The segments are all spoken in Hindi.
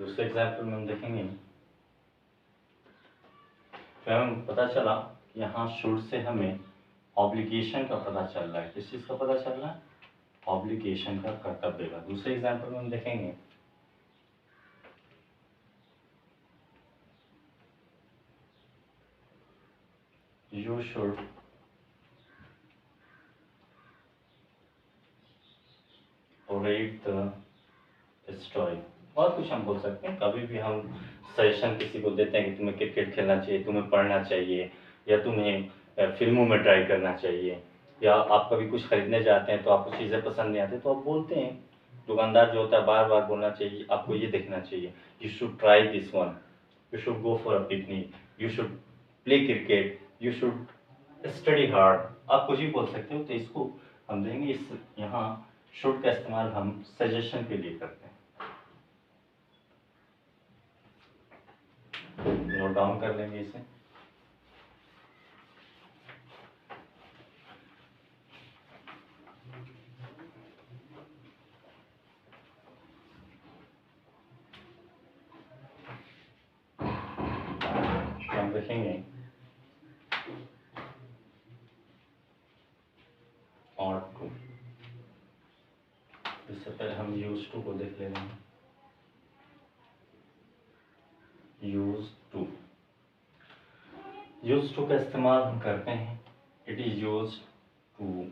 दूसरे एग्जाम्पल में हम देखेंगे, फिर हमें पता चला यहाँ शुड से हमें ऑब्लिगेशन का पता चल रहा है। किस चीज़ का पता चल रहा है? ऑब्लिगेशन का, कर्तव्य का। दूसरे एग्जाम्पल में हम देखेंगे, you should read the story. और कुछ हम बोल सकते हैं। कभी भी हम सजेशन किसी को देते हैं कि तुम्हें क्रिकेट खेलना चाहिए, तुम्हें पढ़ना चाहिए, या तुम्हें फिल्मों में ट्राई करना चाहिए, या आप कभी कुछ खरीदने जाते हैं तो आपको चीज़ें पसंद नहीं आती तो आप बोलते हैं, दुकानदार जो होता है बार बार बोलना चाहिए आपको ये देखना चाहिए, you should try this one, you should go for a picnic, you should play cricket, you should study hard. आप कुछ भी बोल सकते हो। तो इसको हम देंगे, इस यहाँ शुड का इस्तेमाल हम सजेशन के लिए करते हैं। नोट डाउन कर लेंगे इसे। हम देखेंगे और टू। इससे पहले हम यूज टू को देख लेते हैं। यूज टू का इस्तेमाल हम करते हैं। It is use to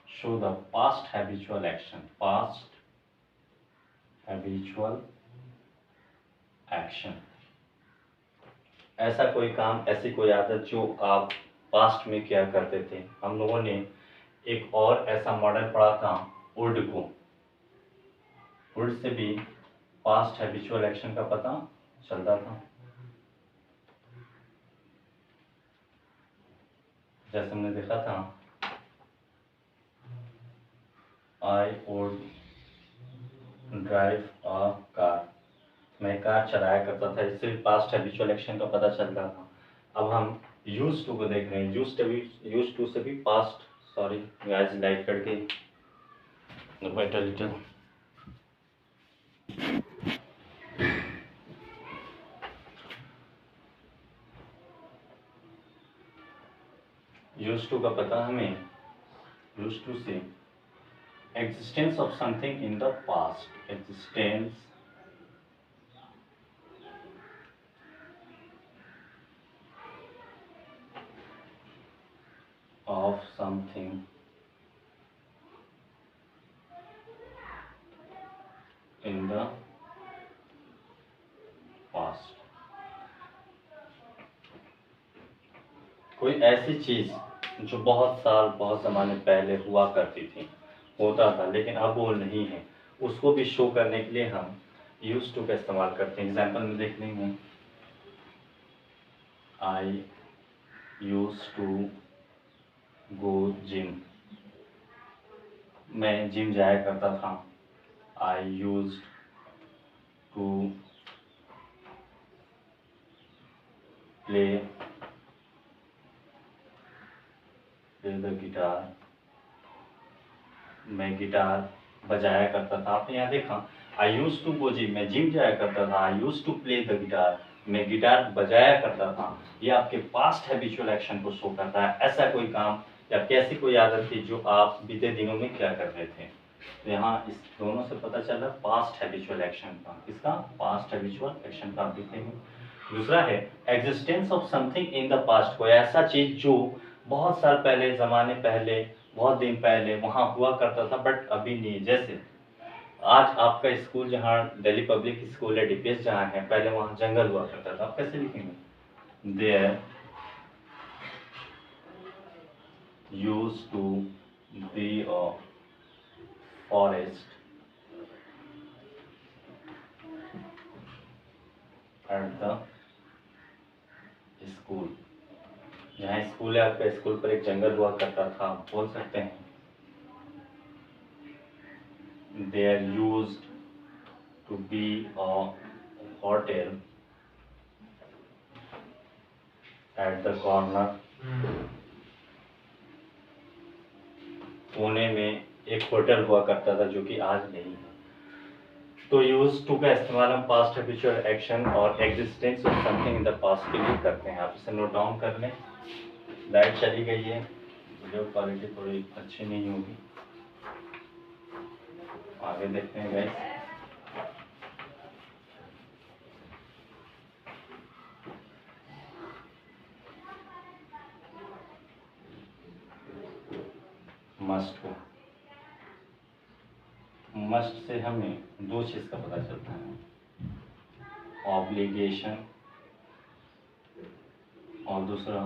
show the past habitual action. Past habitual action, ऐसा कोई काम, ऐसी कोई आदत जो आप पास्ट में किया करते थे। हम लोगों ने एक और ऐसा मॉडल पढ़ा था, वुड को। वुड से भी पास्ट हैबिचुअल एक्शन का पता चलता था। जैसे हमने देखा था, I would drive a car, मैं कार चलाया करता था। इससे भी पास्ट हैबिचुअल एक्शन का पता चल रहा था। अब हम यूज टू को देख रहे हैं। यूज टू से भी पास्ट, सॉरी गाइस लाइट करके wait a little. Use to का पता हमें, यूज टू से existence of something in the past, existence of something in the past। कोई ऐसी चीज जो बहुत साल, बहुत ज़माने पहले हुआ करती थी, होता था, लेकिन अब वो नहीं है, उसको भी शो करने के लिए हम यूज टू का इस्तेमाल करते हैं। एग्जाम्पल में देख लेंगे, I use to go gym, मैं जिम जाया करता था। I use to play the guitar, मैं गिटार बजाया करता था। आपने यहाँ देखा, I use to go gym, मैं जिम जाया करता था। I use to play the guitar, मैं गिटार बजाया करता था। ये आपके पास्ट हैबिचुअल एक्शन को शो करता है। ऐसा कोई काम या कैसी कोई आदत थी जो आप बीते दिनों में क्या कर रहे थे। तो यहाँ इस दोनों से पता चल रहा है पास्ट हैबिचुअल एक्शन का। किसका? पास्ट हैबिचुअल एक्शन का आप देखेंगे। दूसरा है existence of something in the past, कोई ऐसा चीज जो बहुत साल पहले, जमाने पहले, बहुत दिन पहले वहाँ हुआ करता था बट अभी नहीं। जैसे आज आपका स्कूल जहाँ दिल्ली पब्लिक स्कूल है, डीपीएस जहाँ है, पहले वहाँ जंगल हुआ करता था। आप कैसे लिखेंगे? There used to be a forest at the school. जहाँ स्कूल है आपका, स्कूल पर एक जंगल हुआ करता था। आप बोल सकते हैं there used to be a hotel at the corner, कोने में एक होटल हुआ करता था जो कि आज नहीं है। तो यूज टू का इस्तेमाल हम पास्ट हैबिचुअल एक्शन और existence of something in the past के लिए करते हैं। आप इसे नोट डाउन कर लें। लाइट चली गई है, वीडियो क्वालिटी थोड़ी अच्छी नहीं होगी। आगे देखते हैं गाइस। मस्ट को मस्ट से हमें दो चीज का पता चलता है, ऑब्लिगेशन और दूसरा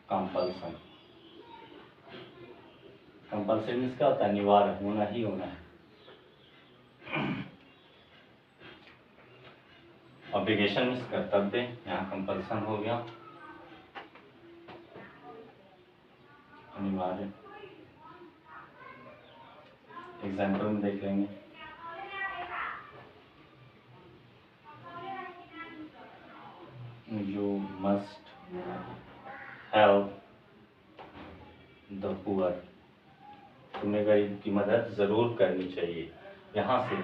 कंपल्सन। कंपल्सन मीन्स क्या होता है, अनिवार्य, होना ही होना है। ऑब्लिगेशन मीन्स कर्तव्य, यहाँ कंपल्सन हो गया अनिवार्य। एग्जाम्पल में देख लेंगे। You must help the poor। तुम्हें गरीब की मदद जरूर करनी चाहिए। यहाँ से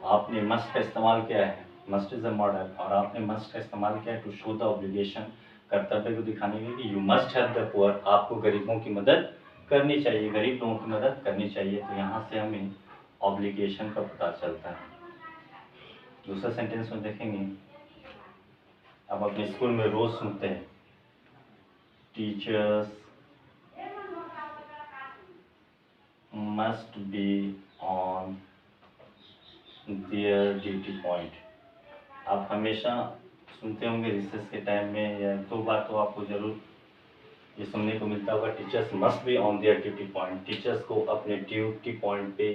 आपने मस्ट का इस्तेमाल किया है, मस्ट इज अ मॉडल, और आपने मस्ट का इस्तेमाल किया है टू शो द ऑब्लिगेशन, कर्तव्य को दिखाने के लिए। You must help the poor, आपको गरीबों की मदद करनी चाहिए, गरीब लोगों की मदद करनी चाहिए। तो यहाँ से हमें ऑब्लिगेशन का पता चलता है। दूसरा सेंटेंस में देखेंगे, अब अपने स्कूल में रोज सुनते हैं, teachers must be on their duty point. आप हमेशा सुनते होंगे रिसेस के टाइम में, या दो बार तो आपको जरूर ये सुनने को मिलता होगा, teachers must be on their duty point. Teachers को अपने ड्यूटी पॉइंट पे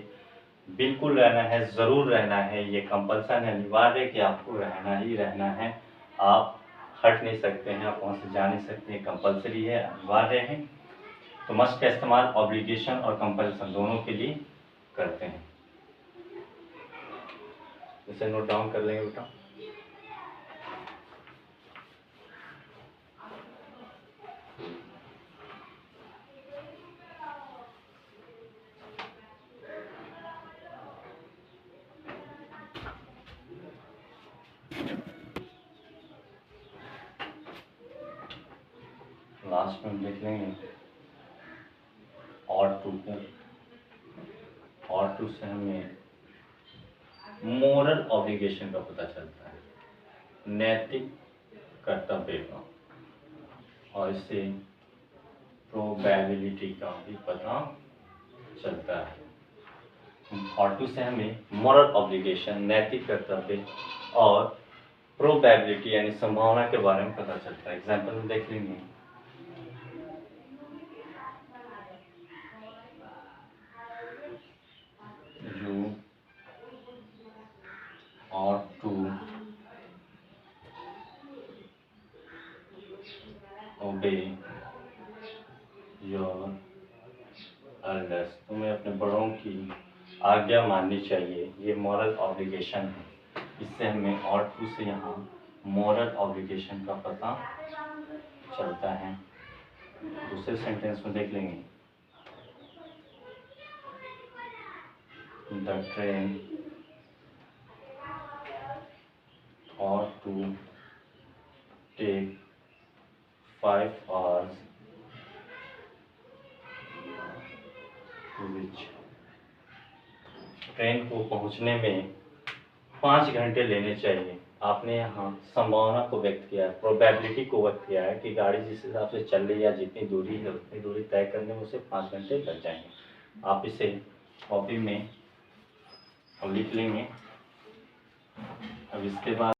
बिल्कुल रहना है, ज़रूर रहना है। ये कंपल्सन है, अनिवार्य है कि आपको रहना ही रहना है। आप हट नहीं सकते हैं, आप वहाँ से जा नहीं सकते हैं, कंपल्सरी है, अनिवार्य है। तो मस्ट का इस्तेमाल ऑब्लिगेशन और कंपल्सन दोनों के लिए करते हैं। इसे नोट डाउन कर लेंगे बेटा। लास्ट में देख लेंगे और टू को। और टू से हमें मोरल ऑब्लिगेशन का पता चलता है, नैतिक कर्तव्य का, और इससे प्रोबेबिलिटी का भी पता चलता है। और टू से हमें मोरल ऑब्लिगेशन, नैतिक कर्तव्य और प्रोबेबिलिटी यानी संभावना के बारे में पता चलता है। एग्जाम्पल में देख लेंगे, यू और टू ओबे योर एल्डर्स, तुम्हें अपने बड़ों की आज्ञा माननी चाहिए। ये मॉरल ऑब्लिगेशन है। इससे हमें और टू से यहाँ मॉरल ऑब्लिगेशन का पता चलता है। दूसरे सेंटेंस में देख लेंगे, the train are to take 5 hours to reach. ट्रेन को पहुंचने में 5 घंटे लेने चाहिए। आपने यहाँ संभावना को व्यक्त किया है, प्रोबेबिलिटी को व्यक्त किया है कि गाड़ी जिस हिसाब से चल रही है, जितनी दूरी है उतनी दूरी तय करने में उसे 5 घंटे लग जाएंगे। आप इसे कॉपी में लिख लेंगे। अब इसके बाद